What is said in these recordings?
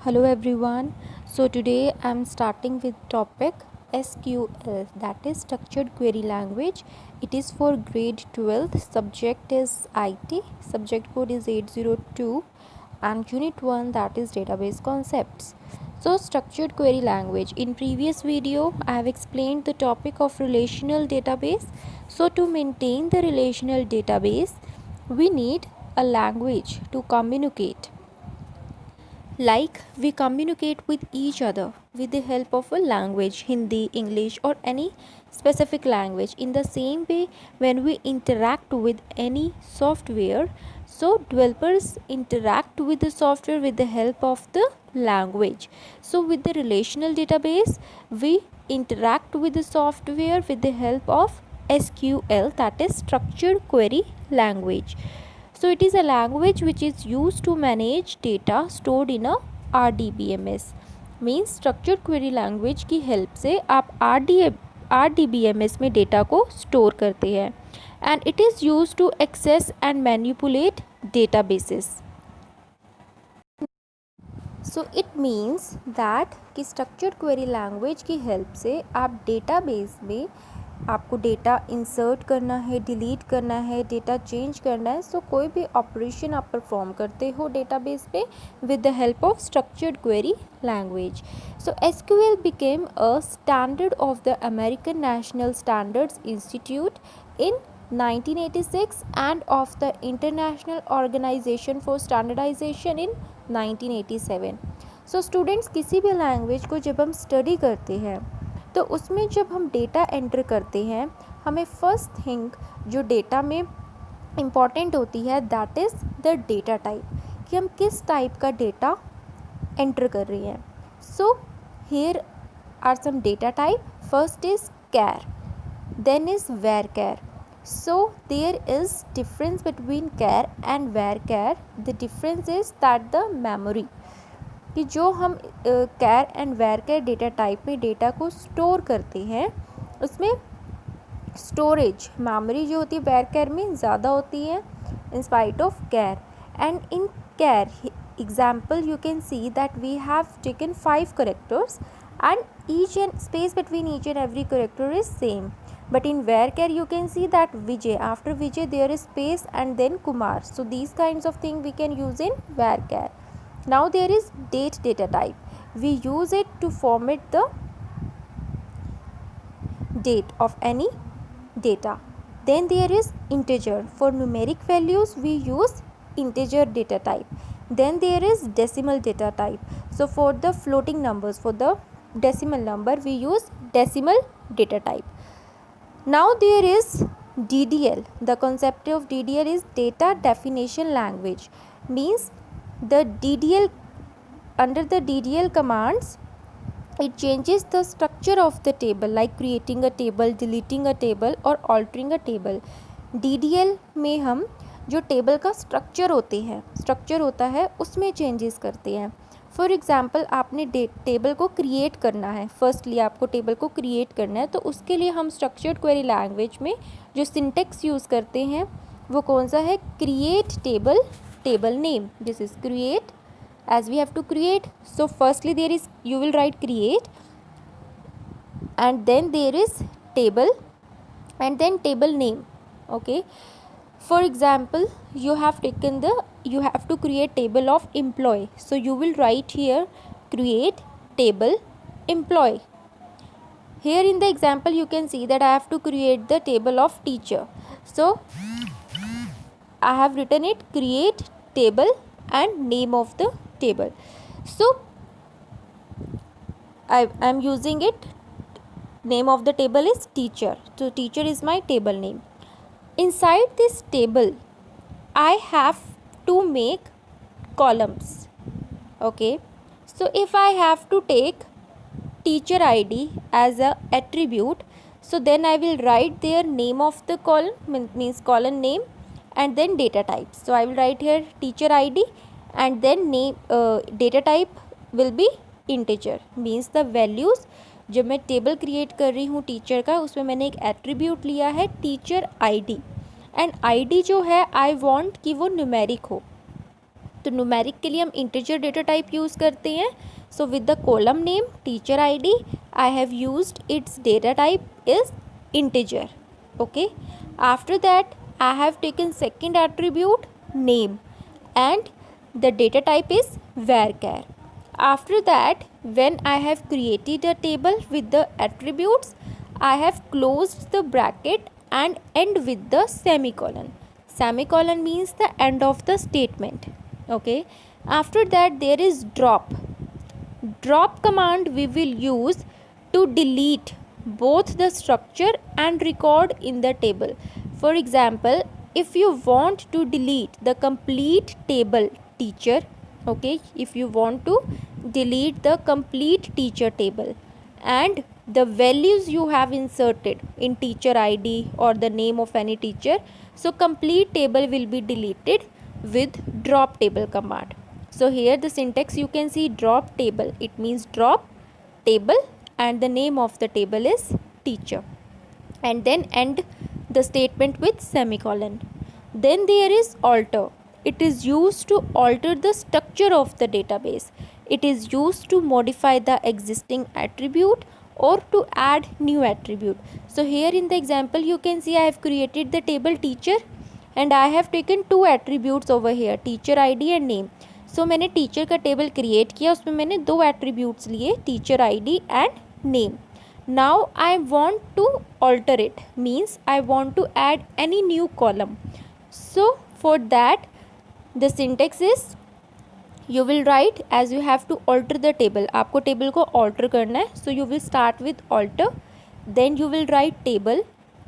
Hello everyone. So today I'm starting with topic SQL, that is structured query language. It is for grade 12th. Subject is IT. Subject code is 802 and unit 1, that is database concepts. So structured query language. In previous video I have explained the topic of relational database. So to maintain the relational database we need a language to communicate, like we communicate with each other with the help of a language, Hindi, English, or any specific language. In the same way, when we interact with any software, so developers interact with the software with the help of the language. So with the relational database we interact with the software with the help of SQL, that is structured query language. So it is a language which is used to manage data stored in a RDBMS. Means structured query language की help से आप RDBMS में data को store करते हैं and it is use to access and manipulate databases. So it means that कि structured query language की help से आप डेटाबेस में आपको डेटा इंसर्ट करना है, डिलीट करना है, डेटा चेंज करना है, सो कोई भी ऑपरेशन आप परफॉर्म करते हो डेटाबेस पे with the help of structured query language. So SQL became a standard of the American national standards institute in 1986 and of the International Organization for Standardization in 1987. So students, किसी भी language को जब हम study करते हैं तो उसमें जब हम डेटा एंटर करते हैं, हमें फर्स्ट थिंग जो डेटा में इम्पॉर्टेंट होती है that is the data type, कि हम किस टाइप का डेटा एंटर कर रहे हैं. So here are some data type. First is char, then is varchar. So there is difference between char and varchar. The difference is that the memory, कि जो हम कैर एंड वेरचर डेटा टाइप में data को store करते हैं उसमें storage memory जो होती है वेरचर में ज़्यादा होती है in spite of char. And in char example you can see that we have taken 5 characters and each and space between each and every character is same. But in varchar you can see that Vijay, after Vijay there is space and then Kumar. So these kinds of thing we can use in varchar. Now there is date data type. We use it to format the date of any data. Then there is integer. For numeric values we use integer data type. Then there is decimal data type. So for the floating numbers, for the decimal number we use decimal data type. Now there is DDL. The concept of DDL is data definition language. Means the DDL, under the DDL commands it changes the structure of the table, like creating a table, deleting a table or altering a table. DDL में हम जो table का structure होता है उसमें changes करते हैं. For example आपने टेबल को क्रिएट करना है, फर्स्टली आपको टेबल को क्रिएट करना है, तो उसके लिए हम स्ट्रक्चर्ड क्वेरी लैंग्वेज में जो सिंटेक्स यूज़ करते हैं वो कौन सा है? Create table, table name. This is create, as we have to create. So firstly there is, you will write create and then there is table and then table name. Okay, for example you have to create table of employee, so you will write here create table employee. Here in the example you can see that I have to create the table of teacher, so I have written it create table and name of the table. So I am using it, name of the table is teacher, so teacher is my table name. Inside this table I have to make columns. Okay, so if I have to take teacher ID as a attribute, so then I will write their name of the column, means column name, and then data type. So I will write here teacher ID and then name, data type will be integer. Means the values जब मैं table create कर रही हूँ teacher का, उसमें मैंने एक attribute लिया है टीचर आईडी, एंड आईडी जो है आई वांट कि वो न्यूमेरिक हो. तो न्यूमेरिक के लिए हम इंटीजर डेटा टाइप यूज़ करते हैं. So with the column name teacher ID I have used it's data type is integer. Okay, after that I have taken second attribute name and the data type is varchar. After that, when I have created a table with the attributes, I have closed the bracket and end with the semicolon. Semicolon means the end of the statement. Okay, after that there is drop. Drop command we will use to delete both the structure and record in the table. For example, if you want to delete the complete table teacher, okay, if you want to delete the complete teacher table and the values you have inserted in teacher ID or the name of any teacher, so complete table will be deleted with drop table command. So here the syntax you can see drop table, it means drop table and the name of the table is teacher, and then end the statement with semicolon. Then there is alter. It is used to alter the structure of the database. It is used to modify the existing attribute or to add new attribute. So here in the example you can see I have created the table teacher and I have taken two attributes over here, teacher ID and name. So मैंने teacher का table create किया, उसमें मैंने दो attributes लिए, teacher ID and name. Now I want to alter it, means I want to add any new column. So for that the syntax is you will write as you have to alter the table. आपको table को alter करना है, so you will start with alter, then you will write table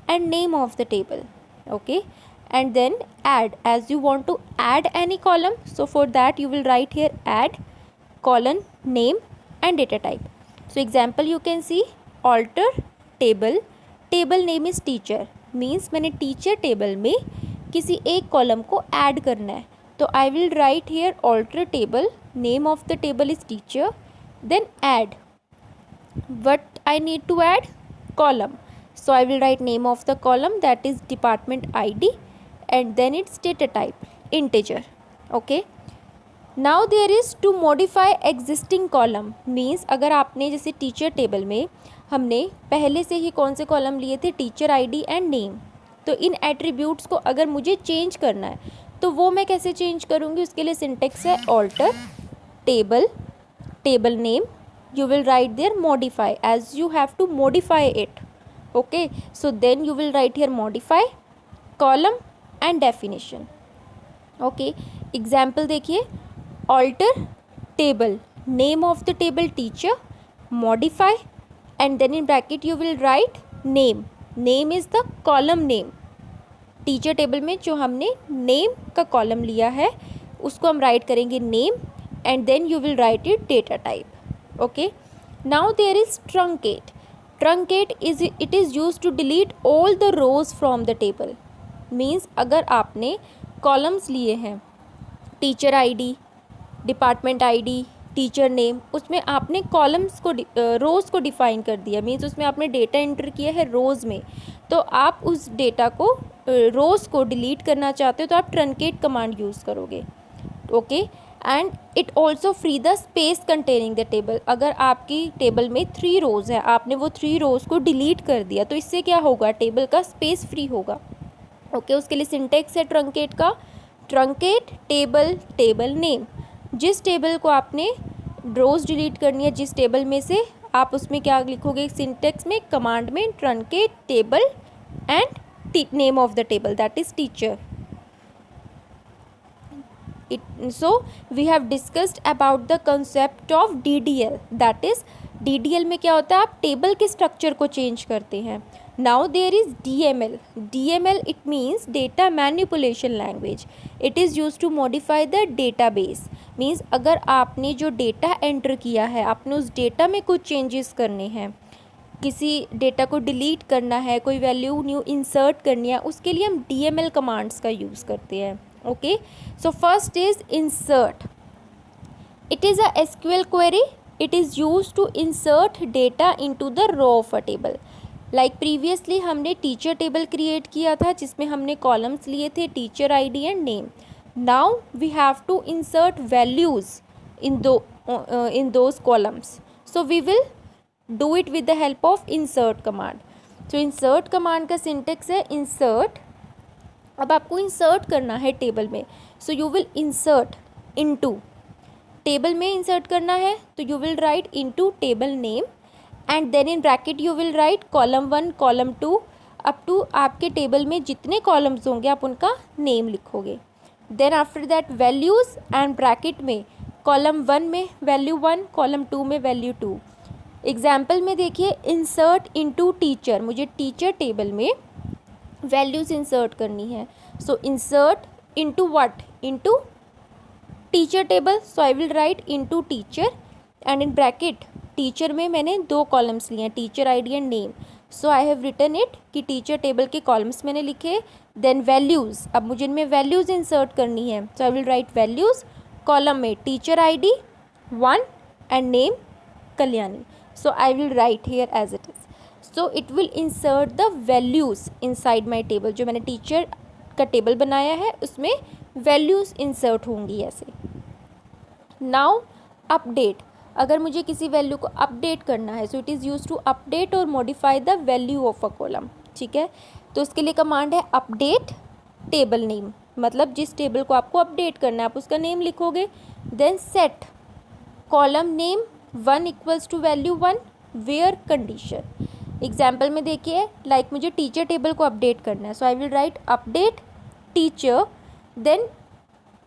and name of the table. Okay, and then add as you want to add any column. So for that you will write here add colon name and data type. So example you can see alter table, table name is teacher, means मैंने teacher table में किसी एक column को add करना है, तो I will write here alter table, name of the table is teacher, then add what I need to add, column. So I will write name of the column, that is department ID, and then its data type integer. Okay, now there is to modify existing column, means अगर आपने जैसे teacher table में हमने पहले से ही कौन से column लिए थे, टीचर ID एंड नेम, तो इन एट्रीब्यूट्स को अगर मुझे चेंज करना है तो वो मैं कैसे चेंज करूँगी, उसके लिए सिंटेक्स है alter table, table name, you will write there modify as you have to modify it. Okay, so then you will write here modify column and definition. Okay, example देखिए, alter table, name of the table teacher, modify, and then in bracket you will write name, name is the column name. Teacher table में जो हमने name का column लिया है उसको हम write करेंगे name, and then you will write it data type. Okay, now there is truncate. Truncate is it is used to delete all the rows from the table. Means अगर आपने columns लिए हैं teacher ID, department ID, teacher name, उसमें आपने columns को रोज़ को define कर दिया, मीन्स उसमें आपने डेटा एंटर किया है रोज़ में, तो आप उस डेटा को रोज़ को डिलीट करना चाहते हो तो आप ट्रंकेट कमांड यूज़ करोगे. Okay, and it also free the space containing the table. अगर आपकी टेबल में 3 रोज़ है, आपने वो 3 रोज़ को डिलीट कर दिया तो इससे क्या होगा, टेबल का स्पेस फ्री होगा. ओके, उसके लिए सिंटेक्स है ट्रंकेट का, ट्रंकेट टेबल, टेबल नेम. जिस टेबल को आपने रोज़ डिलीट करनी है, जिस टेबल में से, आप उसमें क्या लिखोगे सिंटेक्स में, कमांड में, truncate table and name of the table, that is teacher. So we have discussed about the concept of DDL, that is DDL में क्या होता है, आप टेबल के स्ट्रक्चर को चेंज करते हैं. Now there is DML. DML it means data manipulation language. It is used to modify the database. Means अगर आपने जो डेटा एंटर किया है, आपने उस डेटा में कुछ चेंजेस करने हैं, किसी डेटा को डिलीट करना है, कोई वैल्यू न्यू इंसर्ट करनी है, उसके लिए हम DML कमांड्स का यूज़ करते हैं. Okay, so first is insert. It is a SQL query. It is used to insert data into the row of a table. Like previously हमने टीचर टेबल क्रिएट किया था जिसमें हमने कॉलम्स लिए थे teacher ID and name. Now we have to insert values in those columns. So we will do it with the help of insert command. So insert command का syntax है insert. अब आपको insert करना है table में. So you will insert into. Table में insert करना है तो you will write into table name and then in bracket you will write column 1 column 2 up to आपके टेबल में जितने कॉलम्स होंगे आप उनका नेम लिखोगे. Then after that values and bracket में कॉलम 1 में वैल्यू 1 कॉलम 2 में वैल्यू 2. एग्जाम्पल में देखिए इंसर्ट इनटू टीचर, मुझे टीचर टेबल में वैल्यूज़ इंसर्ट करनी है. So insert into what, into teacher table. So I will write into teacher and in bracket teacher में मैंने 2 कॉलम्स लिए हैं, teacher ID and name. So I have written it कि teacher table के columns मैंने लिखे. देन वैल्यूज़, अब मुझे इनमें वैल्यूज़ इंसर्ट करनी है. So I will write values column में teacher ID 1 and name Kalyani. So I will write here as it is. So it will insert the values inside my table. जो मैंने teacher का table बनाया है उसमें values insert होंगी ऐसे. Now update, अगर मुझे किसी वैल्यू को अपडेट करना है so it is use to update और modify the value of a column. ठीक है, तो उसके लिए कमांड है अपडेट टेबल नेम, मतलब जिस टेबल को आपको अपडेट करना है आप उसका नेम लिखोगे. Then set column name 1 equals to value 1 where condition. Example में देखिए लाइक मुझे टीचर टेबल को अपडेट करना है. So I will write update teacher. Then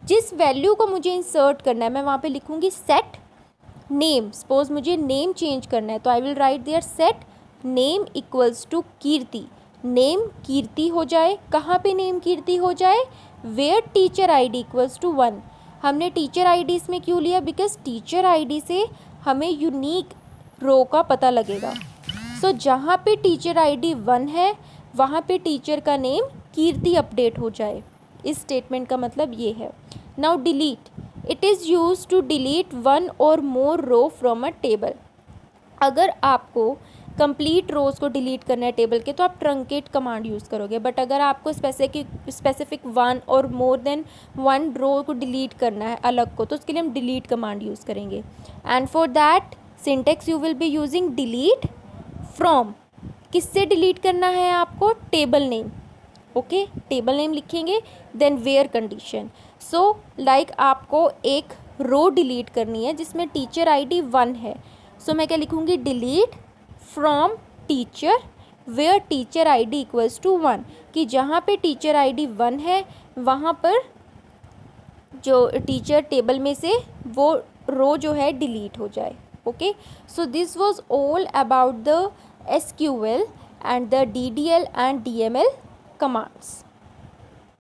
जिस वैल्यू को मुझे इंसर्ट करना है मैं वहाँ पे लिखूँगी सेट नेम. सपोज मुझे नेम चेंज करना है तो I will write there set name equals to Kirti. Name Kirti हो जाए. कहाँ पे नेम कीर्ति हो जाए, where teacher ID equals to 1. हमने टीचर आईडी इसमें क्यों लिया, बिकॉज टीचर आईडी से हमें यूनिक रो का पता लगेगा. सो जहाँ पे टीचर आईडी 1 है वहाँ पे टीचर का नेम कीर्ति अपडेट हो जाए. इस स्टेटमेंट का मतलब ये है. Now delete, it is use to delete 1 और मोर रो फ्रॉम अ टेबल. अगर आपको कंप्लीट रोज़ को डिलीट करना है टेबल के तो आप ट्रंकेट कमांड यूज़ करोगे. बट अगर आपको स्पेसिफिक 1 और मोर देन 1 रो को डिलीट करना है अलग को तो उसके लिए हम डिलीट कमांड यूज़ करेंगे. And for that syntax you will be using delete from. किससे डिलीट करना है आपको, table name. Okay, table name लिखेंगे. Then where condition. So like आपको एक रो डिलीट करनी है जिसमें टीचर आईडी 1 है. सो मैं क्या लिखूँगी, delete from teacher where teacher ID equals to 1, कि जहाँ पे टीचर आईडी 1 है वहाँ पर जो टीचर टेबल में से वो रो जो है डिलीट हो जाए. Okay, so this was all about the SQL and the DDL and DML commands.